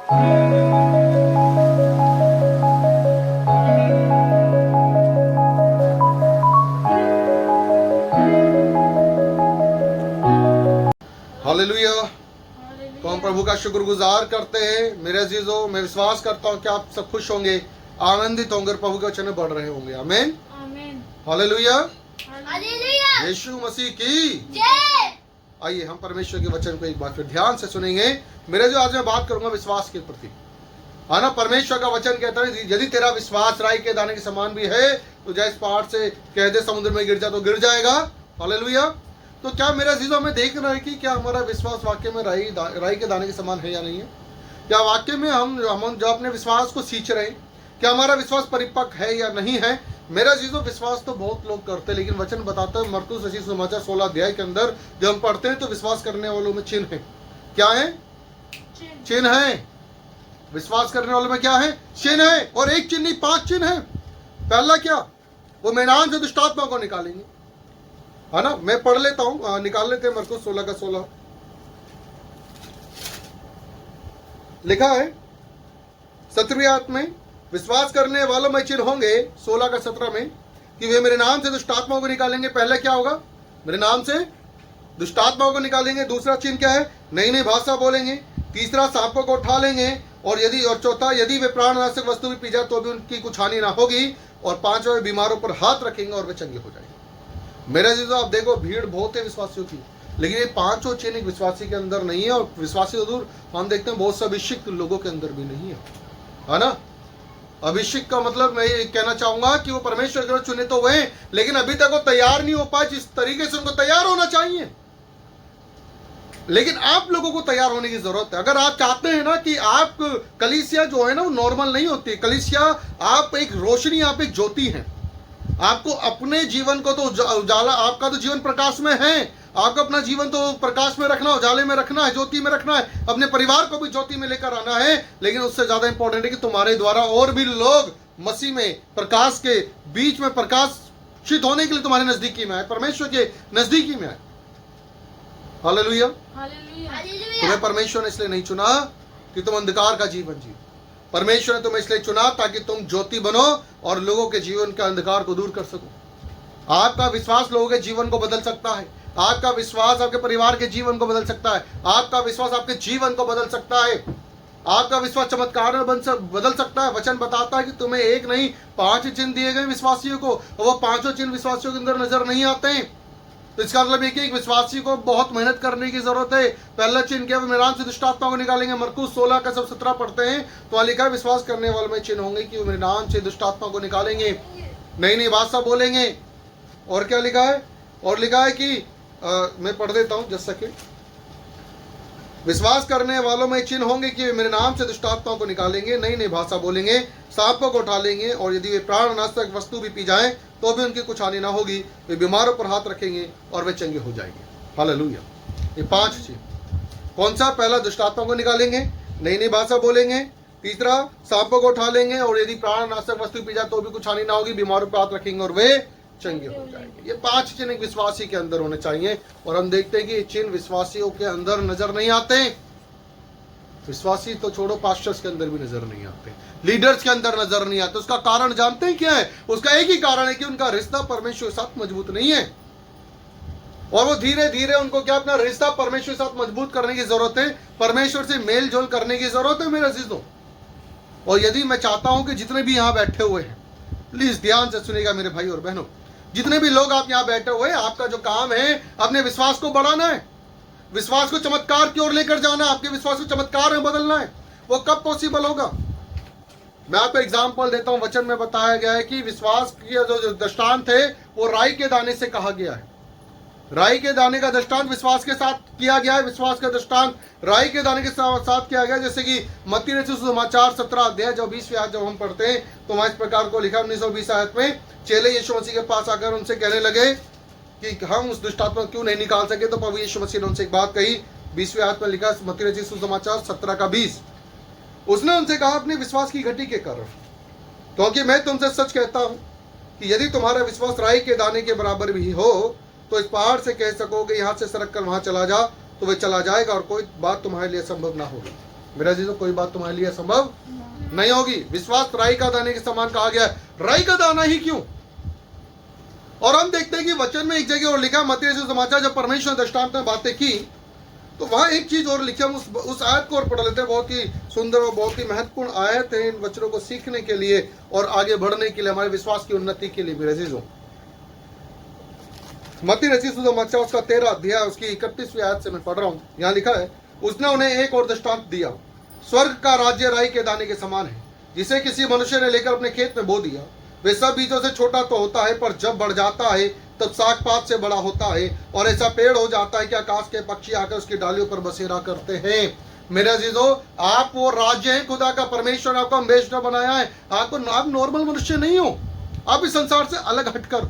Hallelujah. तो हम प्रभु का शुक्रगुजार करते हैं। मेरे अजीजों, मैं विश्वास करता हूँ कि आप सब खुश होंगे, आनंदित होंगे, प्रभु के वचन में बढ़ रहे होंगे। आमीन, हालेलुया, यीशु मसीह की जय। आइए हम परमेश्वर के वचन को एक बार फिर ध्यान से सुनेंगे। मेरे जो आज मैं बात करूंगा विश्वास के प्रति, है ना। परमेश्वर का वचन कहता है यदि तेरा विश्वास राई के दाने के समान भी है तो जैसे पहाड़ से कह दे समुद्र में गिर जा तो गिर जाएगा। हालेलुया। तो क्या मेरा अजीजों हमें देख रहा है कि क्या हमारा विश्वास वाकई में राई के दाने के समान है या नहीं है? क्या वाकई में हम जो अपने विश्वास को सींच रहे हैं, क्या हमारा विश्वास परिपक्व है या नहीं है? मेरा अजीजों विश्वास तो बहुत लोग करते हैं, लेकिन वचन बताता है मरकुस रचित सुसमाचार 16 अध्याय के अंदर जब हम पढ़ते हैं तो विश्वास करने वालों में चिन्ह है। क्या है? चिन्ह है। विश्वास करने वालों में क्या है? चिन्ह है। और एक चिन्ह नहीं, 5 चिन्ह है। पहला क्या? वो मैदान से दुष्टात्मा को निकालेंगे, है ना। मैं पढ़ लेता हूं, निकाल लेते हैं। मरकुस 16 का 16 लिखा है 17वीं आयत में, विश्वास करने वालों में चिन्ह होंगे 16 का 17 में कि वे मेरे नाम से दुष्टात्माओं को निकालेंगे। पहला क्या होगा? मेरे नाम से दुष्टात्माओं को निकालेंगे। दूसरा चिन्ह क्या है? नई नई भाषा बोलेंगे। तीसरा सांपों को उठा लेंगे। और चौथा, यदि वे प्राणनाशक वस्तु भी पी जाए तो भी उनकी कुछ हानि ना होगी। और पांचवा, वे बीमारों पर हाथ रखेंगे और वे चंगे हो जाएंगे। मेरे अजीजों, आप देखो भीड़ बहुत है विश्वासियों की, लेकिन ये 5 चिन्ह एक विश्वासी के अंदर नहीं है। और विश्वासी दूर हम देखते हैं बहुत से अभिषिक्त लोगों के अंदर भी नहीं है ना। अभिषेक का मतलब मैं ये कहना चाहूंगा कि वो परमेश्वर के चुने तो हुए, लेकिन अभी तक वो तैयार नहीं हो पाए जिस तरीके से उनको तैयार होना चाहिए। लेकिन आप लोगों को तैयार होने की जरूरत है। अगर आप चाहते हैं ना कि आप कलीसिया जो है ना वो नॉर्मल नहीं होती। कलीसिया आप एक रोशनी, आप एक ज्योति हैं। आपको अपने जीवन को तो उजाला, आपका तो जीवन प्रकाश में है। आपको अपना जीवन तो प्रकाश में रखना, उजाले में रखना है, ज्योति में रखना है। अपने परिवार को भी ज्योति में लेकर आना है। लेकिन उससे ज्यादा इंपॉर्टेंट है कि तुम्हारे द्वारा और भी लोग मसीह में प्रकाश के बीच में प्रकाशित होने के लिए तुम्हारे नजदीकी में आए, परमेश्वर के नजदीकी में आए। हालेलुया। तुम्हें परमेश्वर ने इसलिए नहीं चुना कि तुम अंधकार का जीवन जियो। परमेश्वर ने तुम्हें इसलिए चुना ताकि तुम ज्योति बनो और लोगों के जीवन के अंधकार को दूर कर सको। आपका विश्वास लोगों के जीवन को बदल सकता है। आपका विश्वास आपके परिवार के जीवन को बदल सकता है। आपका विश्वास आपके जीवन को बदल सकता है। आपका विश्वास चमत्कार में बदल सकता है। वचन बताता है कि तुम्हें एक नहीं 5 चिन्ह दिए गए विश्वासियों को, और वो 5 चिन्ह विश्वासियों के अंदर नजर नहीं आते हैं। तो इसका मतलब एक एक विश्वासी को बहुत मेहनत करने की जरूरत है। पहला चिन्ह क्या? मेरे नाम से दुष्टात्मा को निकालेंगे। मरकुस 16 का 17 पढ़ते हैं तो वहां लिखा है विश्वास करने वालों में चिन्ह होंगे कि वो मेरे नाम से दुष्टात्मा को निकालेंगे, नई नई भाषा बोलेंगे। और क्या लिखा है? और लिखा है कि मैं पढ़ देता हूं जस्ट सेकंड। विश्वास करने वालों में चिन्ह होंगे कि वे मेरे नाम से दुष्टात्माओं को निकालेंगे, नई नई भाषा बोलेंगे, सांपों को उठा लेंगे, और यदि वे प्राणनाशक वस्तु भी पी जाएं तो भी उनकी कुछ हानि ना होगी। वे बीमारों पर हाथ रखेंगे और वे चंगे हो जाएंगे। हालेलुया। ये 5 चिन्ह कौन सा? पहला, दुष्टात्माओं को निकालेंगे, नई नई भाषा बोलेंगे। तीसरा, सांपों को उठा लेंगे, और यदि प्राणनाशक वस्तु पी जाए तो भी कुछ हानि ना होगी। बीमारों पर हाथ रखेंगे और वे चंगे हो जाएंगे। ये 5 चिन्ह एक विश्वासी के अंदर होने चाहिए। और हम देखते हैं कि ये चिन्ह विश्वासियों के अंदर नजर नहीं आते। विश्वासी तो छोड़ो, पास्टर्स के अंदर भी नजर नहीं आते, लीडर्स के अंदर नजर नहीं आते। उसका कारण जानते हैं क्या है? उसका एक ही कारण है कि उनका रिश्ता परमेश्वर के साथ मजबूत नहीं है। और वो धीरे धीरे उनको क्या, अपना रिश्ता परमेश्वर के साथ मजबूत करने की जरूरत है। परमेश्वर से मेल जोल करने की जरूरत है मेरे अजीजों। और यदि मैं चाहता हूं कि जितने भी यहां बैठे हुए हैं, प्लीज ध्यान से सुनिएगा मेरे भाई और बहनों, जितने भी लोग आप यहां बैठे हुए हैं, आपका जो काम है अपने विश्वास को बढ़ाना है, विश्वास को चमत्कार की ओर लेकर जाना, आपके विश्वास को चमत्कार में बदलना है। वो कब पॉसिबल होगा? मैं आपको एग्जांपल देता हूं। वचन में बताया गया है कि विश्वास की जो दृष्टांत है वो राई के दाने से कहा गया है। राई के दाने का दृष्टांत विश्वास के साथ किया गया है। विश्वास का दृष्टांत राई के दाने के साथ किया गया, जैसे कि मत्ती रचित सुसमाचार 17 अध्याय जो 20वीं आयत जब हम पढ़ते हैं तो वहां इस प्रकार को लिखा 1920 आयत में, चेले यीशु मसीह के पास आकर उनसे कहने लगे कि हम उस दुष्टात्मा क्यों नहीं निकाल सके। तो प्रभु यीशु मसीह ने उनसे एक बात कही। 20वीं आयत में लिखा, मत्ती रचित सुसमाचार 17 का 20, उसने उनसे कहा अपने विश्वास की घटी के कारण, क्योंकि मैं तुमसे सच कहता हूं कि यदि तुम्हारा विश्वास राई के दाने के बराबर भी हो तो इस पहाड़ से कह सकोगे यहां से सरक कर वहां चला जा, तो वे चला जाएगा और कोई बात तुम्हारे लिए संभव ना होगी। मेरा जी, तो कोई बात तुम्हारे लिए संभव नहीं होगी। विश्वास राई का दाने के समान कहा गया है। राई का दाना ही क्यों? और हम देखते हैं कि वचन में एक जगह और लिखा, मत्ती रचित समाचार, जब परमेश्वर ने दृष्टांत में बातें की तो वहां एक चीज और लिखी। हम उस आयत को और पढ़ लेते हैं। बहुत ही सुंदर और बहुत ही महत्वपूर्ण आयत है इन वचनों को सीखने के लिए और आगे बढ़ने के लिए, हमारे विश्वास की उन्नति के लिए। मेरे अजीजों, मत्ती रचित समाचार उसका 13 अध्याय उसकी 31वीं आयत से मैं पढ़ रहा हूं। यहाँ लिखा है, उसने उन्हें एक और दृष्टांत दिया, स्वर्ग का राज्य राई के दाने के समान है, जिसे किसी मनुष्य ने लेकर अपने खेत में बो दिया। वे सब बीजों से छोटा तो होता है, पर जब बढ़ जाता है तब साग पात से बड़ा होता है और ऐसा पेड़ हो जाता है कि आकाश के पक्षी आकर उसकी डालियों पर बसेरा करते हैं। मेरे अजीजों, आप वो राज्य है खुदा का। परमेश्वर ने आपको अम्बेसडर बनाया है। आप नॉर्मल मनुष्य नहीं हो, आप इस संसार से अलग हटकर हो।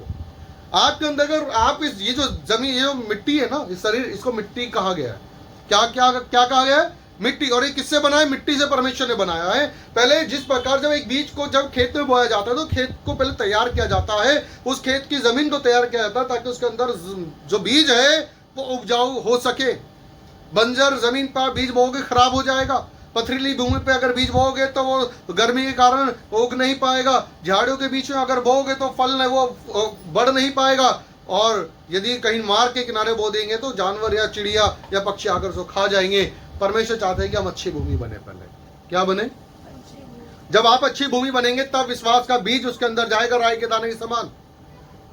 आपके अंदर अगर आप ये जो जमीन, ये जो मिट्टी है ना, इस शरीर, इसको मिट्टी कहा गया है। क्या क्या क्या कहा गया है? मिट्टी। और ये किससे बना है? मिट्टी से परमेश्वर ने बनाया है। पहले जिस प्रकार जब एक बीज को जब खेत में बोया जाता है तो खेत को पहले तैयार किया जाता है, उस खेत की जमीन को तैयार किया जाता है ताकि उसके अंदर जो बीज है वो उपजाऊ हो सके। बंजर जमीन पर बीज बोओगे खराब हो जाएगा। पथरीली भूमि पे अगर बीज बोओगे तो वो गर्मी के कारण उग नहीं पाएगा। झाड़ियों के बीच में अगर बोओगे तो फल वो बढ़ नहीं पाएगा। और यदि कहीं मार्ग के किनारे बो देंगे तो जानवर या चिड़िया या पक्षी आकर उसको खा जाएंगे। परमेश्वर चाहते हैं कि हम अच्छी भूमि बने। पहले क्या बने? जब आप अच्छी भूमि बनेंगे तब विश्वास का बीज उसके अंदर जाएगा, राई के दाने के समान।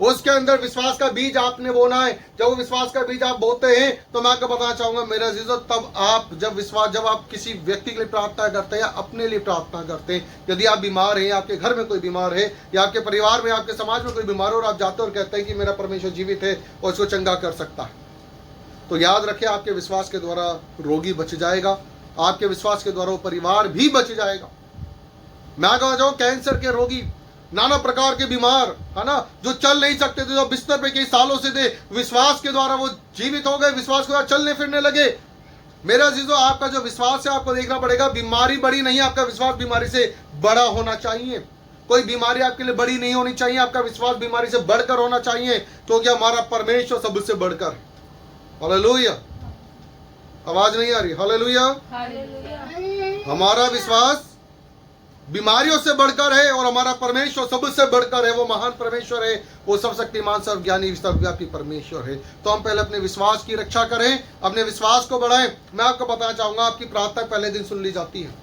उसके अंदर विश्वास का बीज आपने बोना है। जब वो विश्वास का बीज आप बोते हैं तो मैं आपको बताना चाहूंगा मेरा अजीजों, तब आप जब आप किसी व्यक्ति के लिए प्रार्थना करते हैं या अपने लिए प्रार्थना करते हैं, यदि आप बीमार हैं, आपके घर में कोई बीमार है या आपके परिवार में, आपके समाज में कोई बीमार हो और आप जाते और कहते हैं कि मेरा परमेश्वर जीवित है और इसको चंगा कर सकता है, तो याद रखें आपके विश्वास के द्वारा रोगी बच जाएगा। आपके विश्वास के द्वारा वो परिवार भी बच जाएगा। मैं कहा जाऊं, कैंसर के रोगी, नाना प्रकार के बीमार, है ना, जो चल नहीं सकते थे, जो बिस्तर पे कई सालों से थे, विश्वास के द्वारा वो जीवित हो गए, विश्वास के द्वारा चलने फिरने लगे। मेरा अजीजों, आपका जो विश्वास है आपको देखना पड़ेगा। बीमारी बड़ी नहीं, आपका विश्वास बीमारी से बड़ा होना चाहिए। कोई बीमारी आपके लिए बड़ी नहीं होनी चाहिए, आपका विश्वास बीमारी से बढ़कर होना चाहिए, क्योंकि हमारा परमेश्वर सबसे बढ़कर। हालेलुया। आवाज नहीं आ रही? हालेलुया। हमारा विश्वास बीमारियों से बढ़कर है और हमारा परमेश्वर सबसे बढ़कर है। वो महान परमेश्वर है, वो सब शक्तिमान, सर्वज्ञानी, सर्वव्यापी परमेश्वर है। तो हम पहले अपने विश्वास की रक्षा करें, अपने विश्वास को बढ़ाएं। मैं आपको बताना चाहूंगा, आपकी प्रार्थना पहले दिन सुन ली जाती है।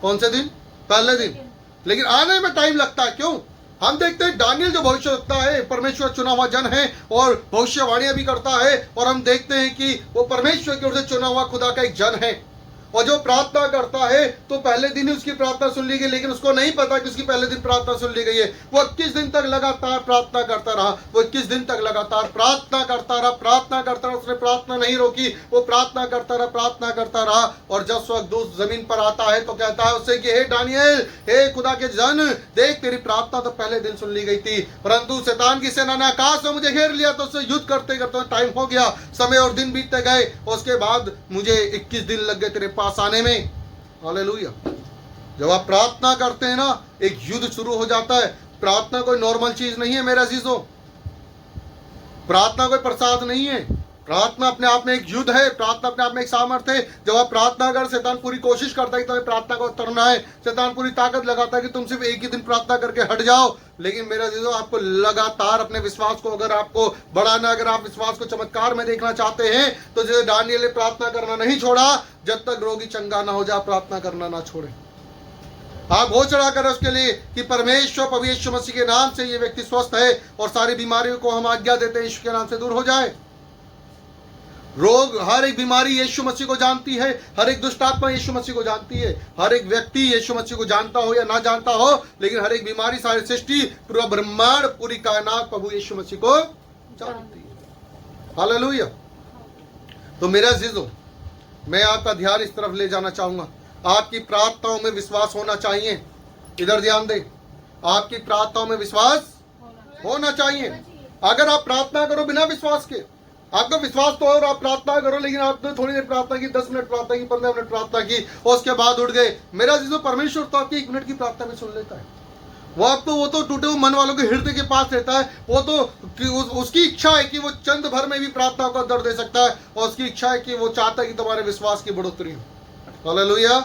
कौन से दिन? पहले दिन। लेकिन आने में टाइम लगता है। क्यों? हम देखते हैं दानियल जो भविष्य रखता है, परमेश्वर चुना हुआ जन है और भविष्यवाणियां भी करता है, और हम देखते हैं कि वो परमेश्वर की ओर से चुना हुआ खुदा का एक जन है। और जो प्रार्थना करता है तो पहले दिन ही उसकी प्रार्थना सुन ली गई, लेकिन उसको नहीं पता कि उसकी पहले दिन प्रार्थना सुन ली गई है। वो 21 दिन तक लगातार प्रार्थना करता रहा। वो 21 दिन तक लगातार प्रार्थना करता रहा। उसने प्रार्थना नहीं रोकी, वो प्रार्थना करता रहा। और जब स्वर्गदूत जमीन पर आता है तो कहता है उससे कि हे दानियल, हे खुदा के जन, देख तेरी प्रार्थना तो पहले दिन सुन ली गई थी, परंतु शैतान की सेना ने आकाश में मुझे घेर लिया, तो उससे युद्ध करते करते टाइम हो गया, समय और दिन बीतते गए। उसके बाद मुझे 21 दिन लग गए तेरे पास आने में। हालेलुया। जब आप प्रार्थना करते हैं ना, एक युद्ध शुरू हो जाता है। प्रार्थना कोई नॉर्मल चीज नहीं है मेरे अजीजों। प्रार्थना कोई प्रसाद नहीं है। प्रार्थना अपने आप में एक युद्ध है। प्रार्थना अपने आप में एक सामर्थ्य है। जब आप प्रार्थना कर, शैतान पूरी कोशिश करता है कि तुम्हें प्रार्थना को उतरना है। शैतान पूरी ताकत लगाता है कि तुम सिर्फ एक ही दिन प्रार्थना करके हट जाओ। लेकिन मेरा जीजो, आपको लगातार अपने विश्वास को अगर आपको बढ़ाना, अगर आप विश्वास को चमत्कार में देखना चाहते हैं, तो जैसे दानियल ने प्रार्थना करना नहीं छोड़ा, जब तक रोगी चंगा ना हो जाए प्रार्थना करना ना छोड़े। आप घोषणा करें उसके लिए कि परमेश्वर प्रभु यीशु मसीह के नाम से ये व्यक्ति स्वस्थ है, और सारी बीमारियों को हम आज्ञा देते हैं यीशु के नाम से दूर हो जाए। रोग, हर एक बीमारी यीशु मसीह को जानती है, हर एक दुष्ट आत्मा यीशु मसीह को जानती है। हर एक व्यक्ति यीशु मसीह को जानता हो या ना जानता हो, लेकिन हर एक बीमारी, सारी सृष्टि, पूरा ब्रह्मांड, पूरी कायनात प्रभु यीशु मसीह को जानती है। हालेलुया। तो मेरा अजीजों, मैं आपका ध्यान इस तरफ ले जाना चाहूंगा। आपकी प्रार्थनाओं में विश्वास होना चाहिए। इधर ध्यान दें, आपकी प्रार्थनाओं में विश्वास होना चाहिए। अगर आप प्रार्थना करो बिना विश्वास के, आपका विश्वास तो और आप प्रार्थना करो, लेकिन आपने थोड़ी देर प्रार्थना की, 10 मिनट प्रार्थना की, 15 मिनट प्रार्थना की और उसके बाद उठ गए, मेरा जीजो, परमेश्वर तो आपकी 1 मिनट की प्रार्थना में सुन लेता है। वो तो टूटे हुए मन वालों के हृदय के पास रहता है। वो तो उसकी इच्छा है कि वो चंद भर में भी प्रार्थना को दर्द दे सकता है, और उसकी इच्छा है कि वो चाहता है कि तुम्हारे विश्वास की बढ़ोतरी हो। हालेलुया।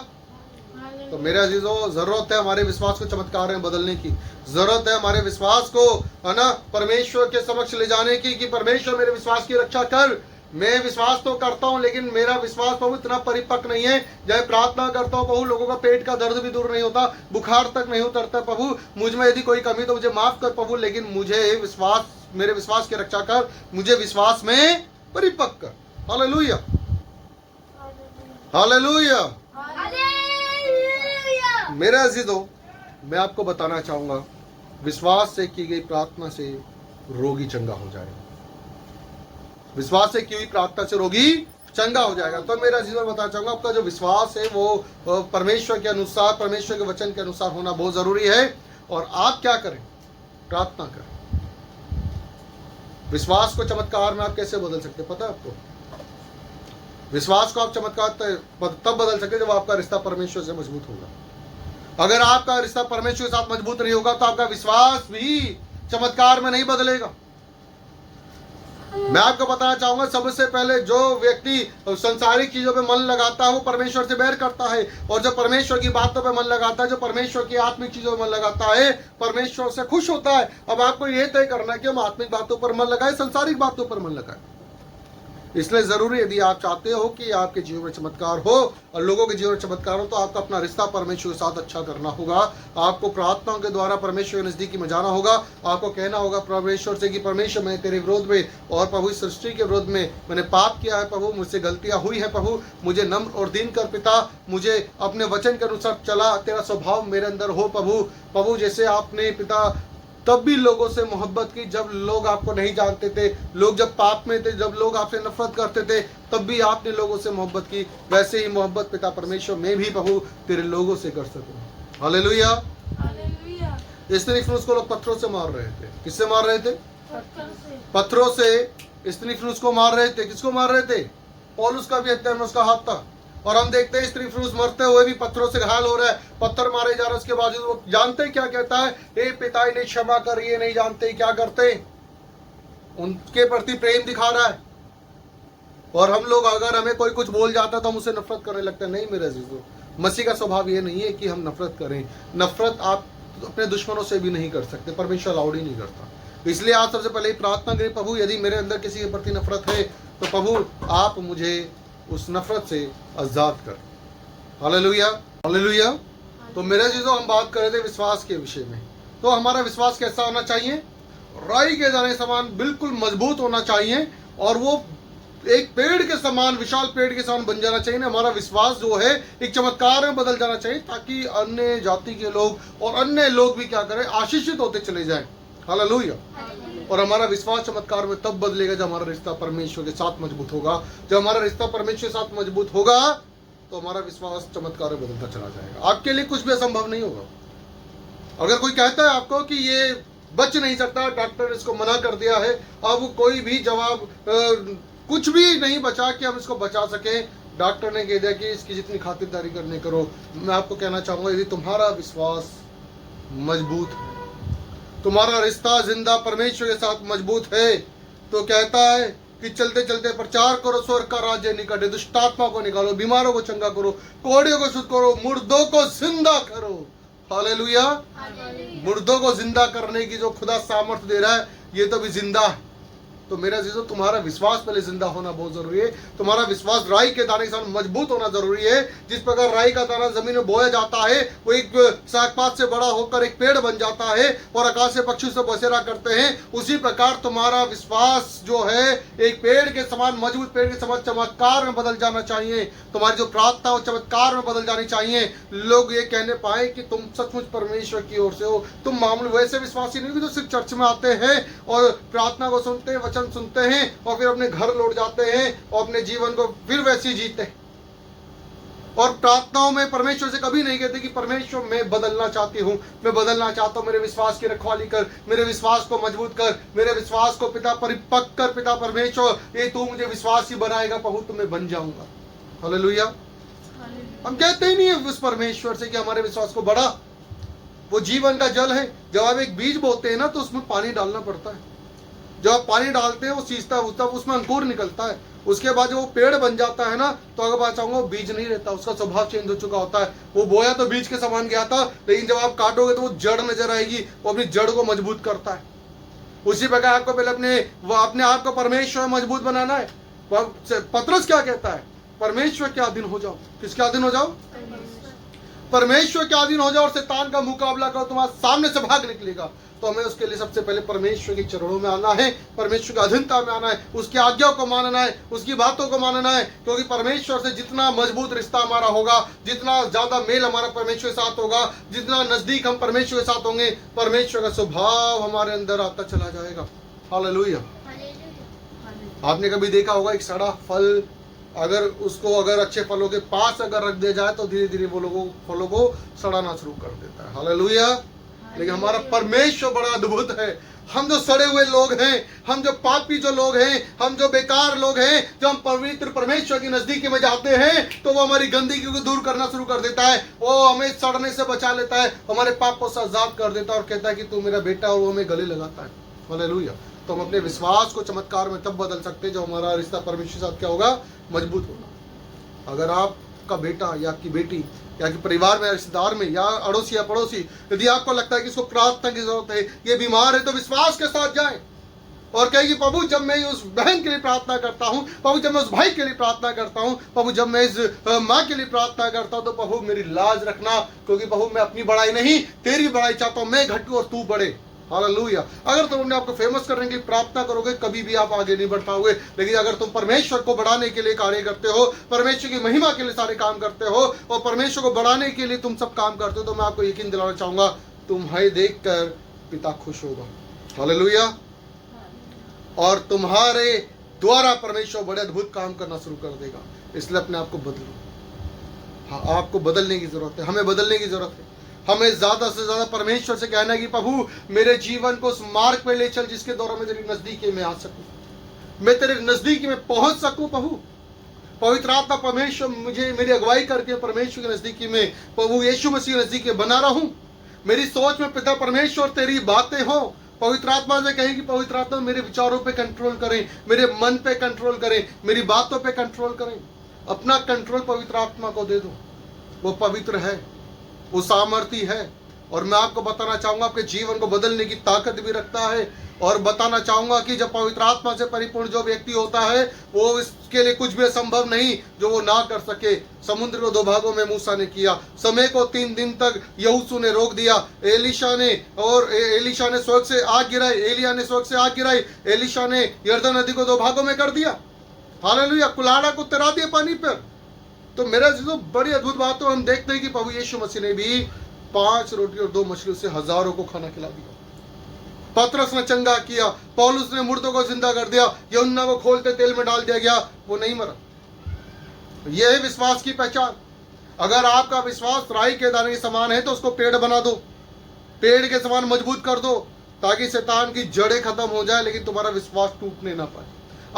तो मेरे अजीजों, जरूरत है हमारे विश्वास को चमत्कार में बदलने की, जरूरत है हमारे विश्वास को, है ना, परमेश्वर के समक्ष ले जाने की, कि परमेश्वर मेरे विश्वास की रक्षा कर। मैं विश्वास तो करता हूं, लेकिन मेरा विश्वास प्रभु इतना परिपक्व नहीं है। जब प्रार्थना करता हूं प्रभु, लोगों का पेट का दर्द भी दूर नहीं होता, बुखार तक नहीं उतरता। प्रभु मुझ में यदि कोई कमी तो मुझे माफ कर प्रभु, लेकिन मुझे विश्वास, मेरे विश्वास की रक्षा कर, मुझे विश्वास में परिपक्व कर। Hallelujah, hallelujah. मेरे अजीजों, मैं आपको बताना चाहूंगा, विश्वास से की गई प्रार्थना से रोगी चंगा हो जाएगा। विश्वास से की हुई प्रार्थना से रोगी चंगा हो जाएगा। तो मेरा जीवन बताना चाहूंगा, आपका जो विश्वास है वो परमेश्वर के अनुसार, परमेश्वर के वचन के अनुसार होना बहुत जरूरी है। और आप क्या करें? प्रार्थना करें। विश्वास को चमत्कार में आप कैसे बदल सकते, पता है आपको? विश्वास को आप चमत्कार तब बदल सकते जब आपका रिश्ता परमेश्वर से मजबूत होगा। अगर आपका रिश्ता परमेश्वर के साथ मजबूत नहीं होगा तो आपका विश्वास भी चमत्कार में नहीं बदलेगा। मैं आपको बताना चाहूंगा, सबसे पहले जो व्यक्ति संसारिक चीजों पे मन लगाता है वो परमेश्वर से बैर करता है, और जो परमेश्वर की बातों पे मन लगाता है, जो परमेश्वर की आत्मिक चीजों पे मन लगाता है, परमेश्वर से खुश होता है। अब आपको ये तय करना है कि हम आत्मिक बातों पर मन लगाए, संसारिक बातों पर मन लगाए। इसलिए जरूरी, यदि आप चाहते हो कि आपके जीवन में चमत्कार हो और लोगों के जीवन में चमत्कार हो, तो आपको अपना रिश्ता परमेश्वर के साथ अच्छा करना होगा। आपको प्रार्थनाओं के द्वारा परमेश्वर के नजदीकी में जाना होगा। आपको कहना होगा परमेश्वर से कि परमेश्वर, मैं तेरे विरोध में और प्रभु इस सृष्टि के विरोध में मैंने पाप किया है प्रभु, मुझसे गलतियां हुई है प्रभु, मुझे नम्र और दीन कर पिता, मुझे अपने वचन के अनुसार चला, तेरा स्वभाव मेरे अंदर हो प्रभु। प्रभु जैसे आपने पिता तब भी लोगों से मोहब्बत की जब लोग आपको नहीं जानते थे, लोग जब पाप में थे, जब लोग आपसे नफरत करते थे, तब भी आपने लोगों से मोहब्बत की, वैसे ही मोहब्बत पिता परमेश्वर मैं भी प्रभु तेरे लोगों से कर सकूं। Hallelujah, hallelujah. स्तिफनुस को लोग पत्थरों से मार रहे थे। किससे मार रहे थे? पत्थरों से स्तिफनुस को मार रहे थे। किसको मार रहे थे? पौलुस का भी हत्या में उसका हाथ था। और हम देखते हैं स्तिफनुस मरते हुए भी पत्थरों से घायल हो रहा है, पत्थर मारे जा रहे, उसके बावजूद वो जानते क्या कहता है? हे पिता, इन्हें क्षमा कर, ये नहीं जानते क्या करते। उनके प्रति प्रेम दिखा रहा है। और हम लोग, अगर हमें कोई कुछ बोल जाता है तो हम उसे नफरत करने लगते हैं। नहीं मेरे अजीजों, मसीह का स्वभाव ये नहीं है कि हम नफरत करें। नफरत आप अपने दुश्मनों से भी नहीं कर सकते, परमेश्वर अलाउड ही नहीं करता। इसलिए आप सबसे पहले प्रार्थना करें, प्रभु यदि मेरे अंदर किसी के प्रति नफरत है तो प्रभु आप मुझे उस नफरत से आजाद कर। Hallelujah, hallelujah. तो मेरे चीजों, हम बात कर रहे थे विश्वास के विषय में। तो हमारा विश्वास कैसा होना चाहिए? राई के दाने समान बिल्कुल मजबूत होना चाहिए, और वो एक पेड़ के समान, विशाल पेड़ के समान बन जाना चाहिए। हमारा विश्वास जो है एक चमत्कार में बदल जाना चाहिए, ताकि अन्य जाति के लोग और अन्य लोग भी क्या करें? आशीषित होते चले जाएं। हालेलुया। और हमारा विश्वास चमत्कार में तब बदलेगा जब हमारा रिश्ता परमेश्वर के साथ मजबूत होगा। जब हमारा रिश्ता परमेश्वर के साथ मजबूत होगा तो हमारा विश्वास चमत्कार में बदलता चला जाएगा। आपके लिए कुछ भी असंभव नहीं होगा। अगर कोई कहता है आपको कि ये बच नहीं सकता, डॉक्टर ने इसको मना कर दिया है, अब कोई भी जवाब कुछ भी नहीं बचा कि हम इसको बचा सके, डॉक्टर ने कह दिया कि इसकी जितनी खातिरदारी करने करो। मैं आपको कहना चाहूंगा, यदि तुम्हारा विश्वास मजबूत है, तुम्हारा रिश्ता जिंदा परमेश्वर के साथ मजबूत है, तो कहता है कि चलते चलते प्रचार करो, स्वर्ग का राज्य निकट है, दुष्टात्मा को निकालो, बीमारों को चंगा करो, कोढ़ियों को शुद्ध करो, मुर्दों को जिंदा करो। हालेलुया। मुर्दों को जिंदा करने की जो खुदा सामर्थ्य दे रहा है, ये तो भी जिंदा है। तो मेरा जीजो, तुम्हारा विश्वास पहले जिंदा होना बहुत जरूरी है। तुम्हारा विश्वास राई के दाने के साथ मजबूत होना जरूरी है। जिस प्रकार राई का दाना जमीन में बोया जाता है, वो एक सागपात से बड़ा होकर एक पेड़ बन जाता है और आकाश से पक्षी से बसेरा करते हैं, उसी प्रकार तुम्हारा विश्वास जो है एक पेड़ के समान, मजबूत पेड़ के समान चमत्कार में बदल जाना चाहिए। तुम्हारी जो प्रार्थना हो चमत्कार में बदल जानी चाहिए। लोग ये कहने पाए कि तुम सचमुच परमेश्वर की ओर से हो। तुम मामूली वैसे विश्वासी नहीं जो सिर्फ चर्च में आते हैं और प्रार्थना को सुनते हैं, सुनते हैं और फिर अपने घर लौट जाते हैं और अपने जीवन को फिर वैसे ही जीते हैं। और प्रार्थनाओं में परमेश्वर से कभी नहीं कहते कि परमेश्वर मैं बदलना चाहती हूँ, मैं बदलना चाहता हूँ, मेरे विश्वास की रखवाली कर, मेरे विश्वास को मजबूत कर, मेरे विश्वास को पिता परिपक्व कर। पिता परमेश्वर, ये तू मुझे विश्वासी बनाएगा प्रभु, तो मैं बन जाऊंगा। हालेलुया। हम कहते ही नहीं है उस परमेश्वर से कि हमारे विश्वास को बढ़ा। वो जीवन का जल है। जब आप एक बीज बोते हैं ना, तो उसमें पानी डालना पड़ता है। जब आप पानी डालते हैं वो सींचता है, तब उसमें अंकुर निकलता है। उसके बाद जब वो पेड़ बन जाता है ना, तो अगर बात चाहूंगा, वो बीज नहीं रहता, उसका स्वभाव चेंज हो चुका होता है। वो बोया तो बीज के समान गया था, लेकिन जब आप काटोगे तो वो जड़ नजर आएगी, वो अपनी जड़ को मजबूत करता है। उसी प्रकार आपको पहले अपने आप को परमेश्वर मजबूत बनाना है। पतरस क्या कहता है? परमेश्वर के अधीन हो जाओ। किसके अधीन हो जाओ? परमेश्वर के अधीन हो जाओ, और शैतान का मुकाबला करो, तुम्हारे सामने से भाग निकलेगा। तो हमें उसके लिए सबसे पहले परमेश्वर के चरणों में आना है, परमेश्वर की अधीनता में आना है, उसकी आज्ञाओं को मानना है, उसकी बातों को मानना है। क्योंकि परमेश्वर से जितना मजबूत रिश्ता हमारा होगा, जितना ज्यादा मेल हमारा परमेश्वर के साथ होगा, जितना नजदीक हम परमेश्वर के साथ होंगे, परमेश्वर का स्वभाव हमारे अंदर आता चला जाएगा। हालेलुया। आपने कभी देखा होगा एक सड़ा फल, अगर अच्छे फलों के पास अगर रख दिया जाए तो धीरे धीरे वो लोगों फलों को सड़ाना शुरू कर देता है। हालेलुया। लेकिन हमारा परमेश्वर बड़ा अद्भुत है। हम जो सड़े हुए लोग हैं, हम जो पापी जो लोग हैं, हम जो बेकार लोग हैं, जो हम पवित्र परमेश्वर की नजदीकी में जाते हैं, तो वो हमारी गंदगी को दूर करना शुरू कर देता है। वो हमें सड़ने से बचा लेता है, हमारे पापों से आजाद कर देता है, और कहता है कि तू मेरा बेटा, और वो हमें गले लगाता है। हालेलुया। तो हम अपने विश्वास को चमत्कार में तब बदल सकते हैं जब हमारा रिश्ता परमेश्वर के साथ क्या होगा? मजबूत होगा। अगर आपका बेटा या आपकी बेटी या कि परिवार में, रिश्तेदार में, या अड़ोसी या पड़ोसी, यदि आपको लगता है कि इसको प्रार्थना की जरूरत है, ये बीमार है, तो विश्वास के साथ जाएं और कहेगी, प्रभु जब मैं उस बहन के लिए प्रार्थना करता हूँ, प्रभु जब मैं उस भाई के लिए प्रार्थना करता हूँ, प्रभु जब मैं इस माँ के लिए प्रार्थना करता हूँ, तो प्रभु मेरी लाज रखना, क्योंकि प्रभु मैं अपनी बड़ाई नहीं, तेरी बड़ाई चाहता हूँ। मैं घटूं और तू बढ़े। हालेलुया। अगर तुम अपने आपको फेमस करने के लिए प्रार्थना करोगे, कभी भी आप आगे नहीं बढ़ पाओगे। लेकिन अगर तुम परमेश्वर को बढ़ाने के लिए कार्य करते हो, परमेश्वर की महिमा के लिए सारे काम करते हो, और परमेश्वर को बढ़ाने के लिए तुम सब काम करते हो, तो मैं आपको यकीन दिलाना चाहूंगा, तुम्हें देखकर पिता खुश होगा। हालेलुया। और तुम्हारे द्वारा परमेश्वर बड़े अद्भुत काम करना शुरू कर देगा। इसलिए अपने आप को बदलो। हाँ, आपको बदलने की जरूरत है, हमें बदलने की जरूरत है। हमें ज्यादा से ज्यादा परमेश्वर से कहना है कि प्रभु मेरे जीवन को उस मार्ग पे ले चल जिसके द्वारा मैं तेरी नजदीकी में आ सकूं, मैं तेरे नजदीकी में पहुंच सकूं। प्रभु पवित्र आत्मा परमेश्वर मुझे मेरी अगुवाई करके परमेश्वर के नजदीकी में, प्रभु यीशु मसीह नजदीक में बना रहूं। मेरी सोच में पिता परमेश्वर तेरी बातें हो। पवित्र आत्मा से कहें कि पवित्र आत्मा मेरे विचारों पे कंट्रोल करें, मेरे मन पे कंट्रोल करें, मेरी बातों पे कंट्रोल करें। अपना कंट्रोल पवित्र आत्मा को दे दो। वो पवित्र है, वो सामर्थी है, और मैं आपको बताना चाहूंगा आपके जीवन को बदलने की ताकत भी रखता है। और बताना चाहूंगा कि जब पवित्र आत्मा से परिपूर्ण जो व्यक्ति होता है, वो इसके लिए कुछ भी असंभव नहीं जो वो ना कर सके। समुद्र को 2 भागों में मूसा ने किया, समय को 3 दिन तक यहोशू ने रोक दिया, एलिशा ने स्वर्ग से आग गिराई, एलिया ने स्वर्ग से आग गिराई, एलिशा ने यरदन नदी को 2 भागों में कर दिया। हालेलुया। कुल्हाड़ा को तैरा दिया पानी पर। तो मेरा जो बड़ी अद्भुत बात तो हम देखते हैं कि प्रभु यीशु मसीह ने भी 5 रोटी और 2 मछलियों से हजारों को खाना खिला दिया। पतरस ने चंगा किया, पौलुस ने मुर्दों को जिंदा कर दिया, यूहन्ना को खोलते तेल में डाल दिया गया, वो नहीं मरा। यह है विश्वास की पहचान। अगर आपका विश्वास राई के दाने के समान है तो उसको पेड़ बना दो, पेड़ के समान मजबूत कर दो, ताकि शैतान की जड़ें खत्म हो जाए, लेकिन तुम्हारा विश्वास टूटने ना पाए।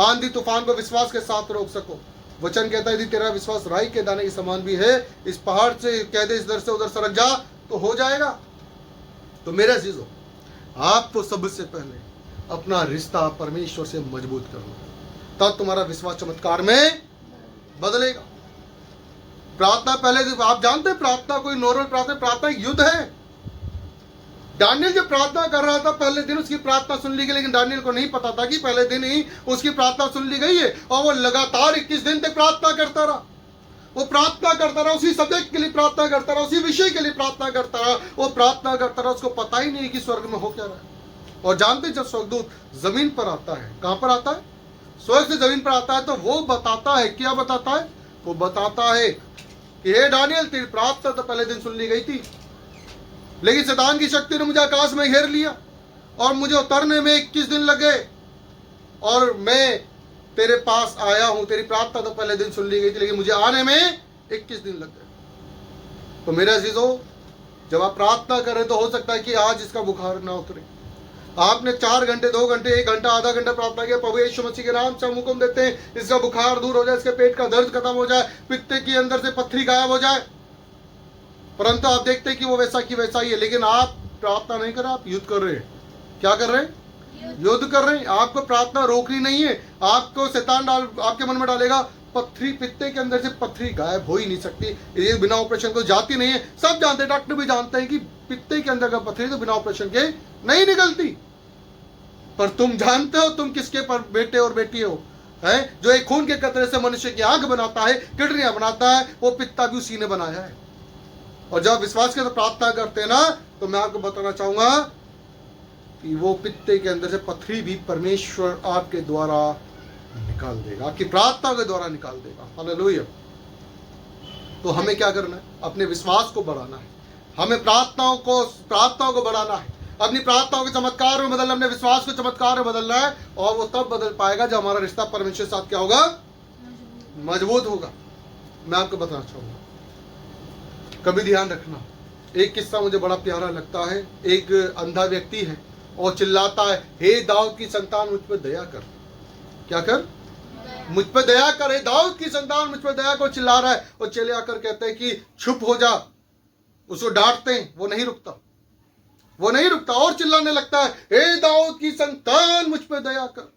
आंधी तूफान को विश्वास के साथ रोक सको। वचन कहता है यदि तेरा विश्वास राई के दाने के समान भी है, इस पहाड़ से कह दे इधर से उधर सरक जा, तो हो जाएगा। तो मेरे अजीजों, आप तो सबसे पहले अपना रिश्ता परमेश्वर से मजबूत कर लो, तब तुम्हारा विश्वास चमत्कार में बदलेगा। प्रार्थना पहले, आप जानते हैं प्रार्थना कोई नॉर्मल प्रार्थना एक युद्ध है। दानियल जब प्रार्थना कर रहा था, पहले दिन उसकी प्रार्थना सुन ली गई, लेकिन दानियल को नहीं पता था कि पहले दिन ही उसकी प्रार्थना सुन ली गई है। और वो लगातार 21 दिन तक प्रार्थना करता रहा। वो प्रार्थना करता रहा, उसी सब्जेक्ट के लिए प्रार्थना करता रहा, उसी विषय के लिए प्रार्थना करता रहा। वो प्रार्थना करता रहा, उसको पता ही नहीं कि स्वर्ग में हो क्या रहा है। और जानते जब स्वर्गदूत जमीन पर आता है, कहां पर आता है? स्वर्ग से जमीन पर आता है, तो वो बताता है, क्या बताता है? वो बताता है कि हे दानियल, तेरी प्रार्थना तो पहले दिन सुन ली गई थी, लेकिन शैतान की शक्ति ने मुझे आकाश में घेर लिया और मुझे उतरने में 21 दिन लग गए, और मैं तेरे पास आया हूं। तेरी प्रार्थना तो पहले दिन सुन ली गई थी, लेकिन मुझे आने में 21 दिन लग गए। तो मेरे अजीजों, जब आप प्रार्थना करें तो हो सकता है कि आज इसका बुखार ना उतरे। आपने 4 घंटे, 2 घंटे, 1 घंटा, आधा घंटा प्रार्थना किया, प्रभु यीशु मसीह के नाम से हम हुक्म देते हैं इसका बुखार दूर हो जाए, इसके पेट का दर्द खत्म हो जाए, पित्ते के अंदर से पत्थरी गायब हो जाए। परंतु आप देखते हैं कि वो वैसा की वैसा ही है, लेकिन आप प्रार्थना नहीं कर रहे, आप युद्ध कर रहे हैं। क्या कर रहे हैं? युद्ध कर रहे हैं। आपको प्रार्थना रोकनी नहीं है। आपको शैतान आपके मन में डालेगा पत्थरी, पित्ते के अंदर से पत्थरी गायब हो ही नहीं सकती, ये बिना ऑपरेशन को जाती नहीं है। सब जानते हैं, डॉक्टर भी जानते हैं कि पित्ते के अंदर का पत्थरी तो बिना ऑपरेशन के नहीं निकलती। पर तुम जानते हो तुम किसके पर बेटे और बेटी हो, है? जो एक खून के कतरे से मनुष्य की आंख बनाता है, किडनियां बनाता है, वो पित्ता भी उसी ने बनाया है। और जब विश्वास के साथ प्रार्थना करते हैं ना, तो मैं आपको बताना चाहूंगा कि वो पित्ते के अंदर से पत्थरी भी परमेश्वर आपके द्वारा निकाल देगा, आपकी प्रार्थना के द्वारा निकाल देगा। हालेलुया। तो हमें क्या करना है? अपने विश्वास को बढ़ाना है। हमें प्रार्थनाओं को बढ़ाना है, अपनी प्रार्थनाओं के चमत्कार में बदलना, अपने विश्वास को चमत्कार में बदलना है। और वो तब बदल पाएगा जब हमारा रिश्ता परमेश्वर के साथ क्या होगा? मजबूत होगा। मैं आपको बताना चाहूंगा, कभी ध्यान रखना, एक किस्सा मुझे बड़ा प्यारा लगता है। एक अंधा व्यक्ति है और चिल्लाता है, हे दाऊद की संतान मुझ पर दया कर। क्या कर? मुझ पर दया कर, हे दाऊद की संतान मुझ पर दया कर, चिल्ला रहा है। और चले आकर कहते हैं कि चुप हो जा। उसको डांटते हैं, वो नहीं रुकता और चिल्लाने लगता है, हे दाऊद की संतान मुझ पर दया कर।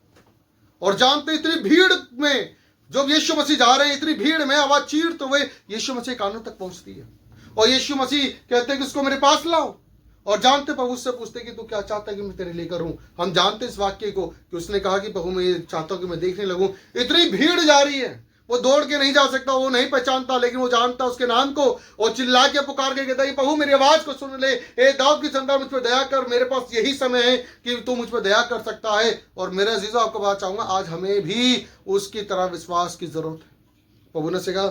और जानते इतनी भीड़ में जब यीशु मसीह जा रहे हैं, इतनी भीड़ में आवाज चीरते हुए यीशु मसीह कानों तक पहुंचती है। और यीशु मसीह कहते हैं कि उसको मेरे पास लाओ। और जानते प्रभु उससे पूछते कि तू क्या चाहता है कि मैं तेरे लिए करूं। हम जानते इस वाक्य को कि उसने कहा कि प्रभु मैं ये चाहता हूं कि मैं देखने लगूं। इतनी भीड़ जा रही है, वो दौड़ के नहीं जा सकता, वो नहीं पहचानता, लेकिन वो जानता उसके नाम को और चिल्ला के पुकार के कहता है, प्रभु मेरी आवाज को सुन ले, ए दाऊद की संतान मुझ पर दया कर। मेरे पास यही समय है कि तू मुझ पर दया कर सकता है। और मेरे अजीजों, आपको बात चाहूंगा, आज हमें भी उसकी तरह विश्वास की जरूरत है। प्रभु ने से कहा,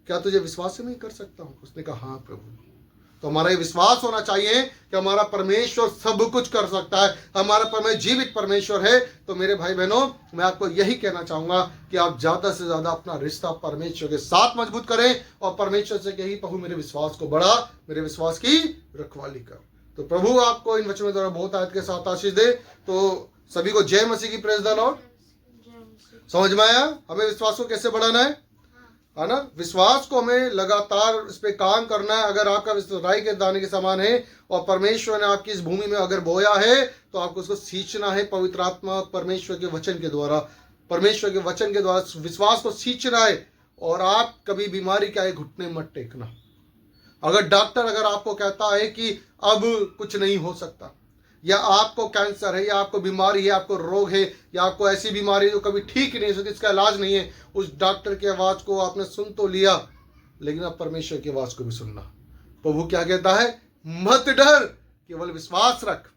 क्या तुझे विश्वास से मैं कर सकता हूं? उसने कहा, हाँ प्रभु। तो हमारा ये विश्वास होना चाहिए कि हमारा परमेश्वर सब कुछ कर सकता है, हमारा परमेश्वर जीवित परमेश्वर है। तो मेरे भाई बहनों, मैं आपको यही कहना चाहूंगा कि आप ज्यादा से ज्यादा अपना रिश्ता परमेश्वर के साथ मजबूत करें और परमेश्वर से कही, प्रभु मेरे विश्वास को बढ़ा, मेरे विश्वास की रखवाली कर। तो प्रभु आपको इन वचनों द्वारा बहुत आयत के साथ आशीष दे। तो सभी को जय मसीह की, प्रेज द लॉर्ड। समझ में आया हमें विश्वास को कैसे बढ़ाना है ना? विश्वास को हमें लगातार इस पे काम करना है। अगर आपका विश्वास राई के दाने के समान है और परमेश्वर ने आपकी इस भूमि में अगर बोया है, तो आपको उसको सींचना है पवित्र आत्मा परमेश्वर के वचन के द्वारा। परमेश्वर के वचन के द्वारा विश्वास को सींचना है। और आप कभी बीमारी के आए घुटने मत टेकना। अगर डॉक्टर अगर आपको कहता है कि अब कुछ नहीं हो सकता, या आपको कैंसर है, या आपको बीमारी है, आपको रोग है, या आपको ऐसी बीमारी जो कभी ठीक ही नहीं हो सकती, इसका इलाज नहीं है, उस डॉक्टर की आवाज को आपने सुन तो लिया, लेकिन अब परमेश्वर की आवाज को भी सुनना। प्रभु क्या कहता है? मत डर, केवल विश्वास रख।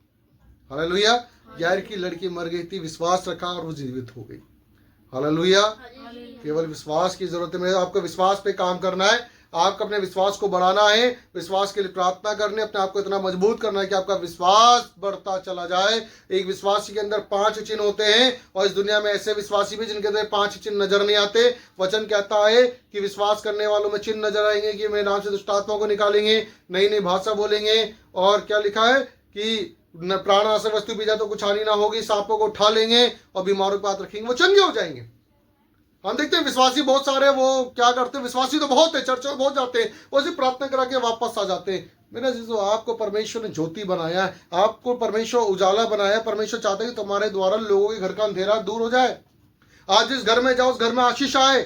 हालेलुया। यार की लड़की मर गई थी, विश्वास रखा और वो जीवित हो गई। हालेलुया। केवल विश्वास की जरूरत है। आपको विश्वास पे काम करना है, आपको अपने विश्वास को बढ़ाना है, विश्वास के लिए प्रार्थना करनी, अपने आप को इतना मजबूत करना है कि आपका विश्वास बढ़ता चला जाए। एक विश्वासी के अंदर 5 चिन्ह होते हैं और इस दुनिया में ऐसे विश्वासी भी जिनके अंदर 5 चिन्ह नजर नहीं आते। वचन कहता है कि विश्वास करने वालों में चिन्ह नजर आएंगे कि मेरे नाम से दुष्ट आत्माओं को निकालेंगे, नई नई भाषा बोलेंगे, और क्या लिखा है कि न प्राणनाशक वस्तु भी जाए तो कुछ हानि ना होगी, सांपों को उठा लेंगे और बीमारों को हाथ रखेंगे, वो चंगे हो जाएंगे। हम देखते हैं विश्वासी बहुत सारे, वो क्या करते हैं, विश्वासी तो बहुत है, चर्च में बहुत जाते हैं, वो सिर्फ प्रार्थना करा के वापस आ जाते हैं। मेरा जीजो, आपको परमेश्वर ने ज्योति बनाया है, आपको परमेश्वर उजाला बनाया है। परमेश्वर चाहते हैं कि तुम्हारे द्वारा लोगों के घर का अंधेरा दूर हो जाए। आज जिस घर में जाओ उस घर में आशीष आए।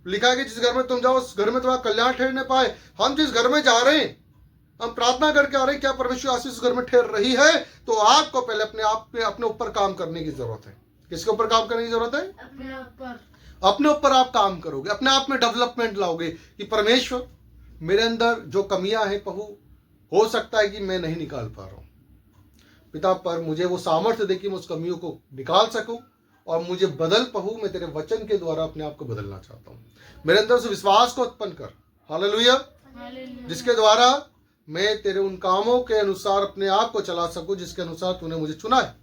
लिखा है कि जिस घर में तुम जाओ उस घर में तुम्हारा कल्याण ठहरने पाए। हम जिस घर में जा रहे हैं, हम प्रार्थना करके आ रहे हैं, क्या परमेश्वर आशीष उस घर में ठहर रही है? तो आपको पहले अपने आप पे, अपने ऊपर काम करने की जरूरत है। किसके ऊपर काम करने की जरूरत है? अपने ऊपर आप काम करोगे, अपने आप में डेवलपमेंट लाओगे कि परमेश्वर मेरे अंदर जो कमियां हैं प्रभु, हो सकता है कि मैं नहीं निकाल पा रहा हूं, पिता पर मुझे वो सामर्थ्य दे कि मैं उस कमियों को निकाल सकूं और मुझे बदल प्रभु। मैं तेरे वचन के द्वारा अपने आप को बदलना चाहता हूं। मेरे अंदर उस विश्वास को उत्पन्न कर, हालेलुया, जिसके द्वारा मैं तेरे उन कामों के अनुसार अपने आप को चला सकूं जिसके अनुसार तूने मुझे चुना है।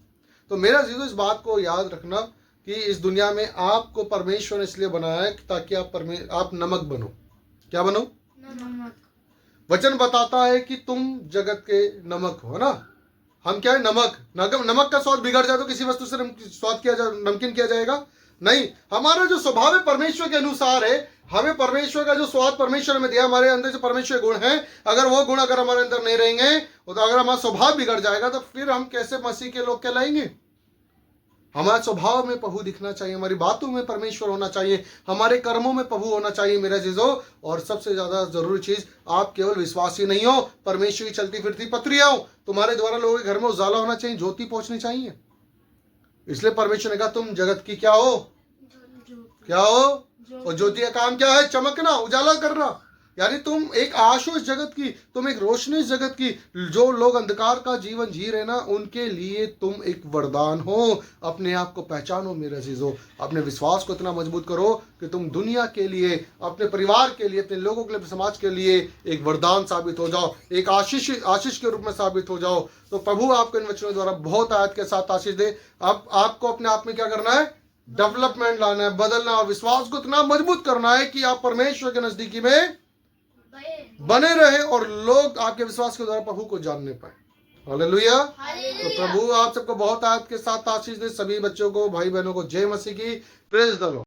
तो मेरा जीजो, इस बात को याद रखना कि इस दुनिया में आपको परमेश्वर ने इसलिए बनाया है ताकि आप नमक बनो। क्या बनो? नमक। वचन बताता है कि तुम जगत के नमक हो, ना? हम क्या है? नमक। नमक का स्वाद बिगड़ जाए तो किसी वस्तु से स्वाद किया जाए, नमकीन किया जाएगा? नहीं। हमारा जो स्वभाव है परमेश्वर के अनुसार है। हमें परमेश्वर का जो स्वाद परमेश्वर में दिया, हमारे अंदर जो परमेश्वर गुण है, अगर वो गुण अगर हमारे अंदर नहीं रहेंगे, तो अगर हमारा स्वभाव बिगड़ जाएगा, तो फिर हम कैसे मसीह के लोग कहलाएंगे? हमारे स्वभाव में प्रभु दिखना चाहिए, हमारी बातों में परमेश्वर होना चाहिए, हमारे कर्मों में प्रभु होना चाहिए मेरे अजीजों। और सबसे ज्यादा जरूरी चीज, आप केवल विश्वासी नहीं हो, परमेश्वर की चलती फिरती पत्रियां हो। तुम्हारे द्वारा लोगों के घर में उजाला होना चाहिए, ज्योति पहुंचनी चाहिए। इसलिए परमेश्वर ने कहा तुम जगत की क्या हो, क्या हो। और ज्योति का काम क्या है? चमकना, उजाला करना। यानी तुम एक आश हो इस जगत की, तुम एक रोशनी इस जगत की। जो लोग अंधकार का जीवन जी रहे ना, उनके लिए तुम एक वरदान हो। अपने आप को पहचानो मेरे अजीजों, अपने विश्वास को इतना मजबूत करो कि तुम दुनिया के लिए, अपने परिवार के लिए, अपने लोगों के लिए, अपने समाज के लिए एक वरदान साबित हो जाओ, एक आशीष के रूप में साबित हो जाओ। तो प्रभु आपको इन वचनों द्वारा बहुत आयत के साथ आशीष दे। अब आपको अपने आप में क्या करना है? डेवलपमेंट लाना है, बदलना और विश्वास को इतना मजबूत करना है कि आप परमेश्वर के नजदीकी में बने रहे और लोग आपके विश्वास के द्वारा प्रभु को जानने पाए। हालेलुया। तो प्रभु आप सबको बहुत आयत के साथ आशीष दे। सभी बच्चों को, भाई बहनों को जय मसीह की। Praise the Lord.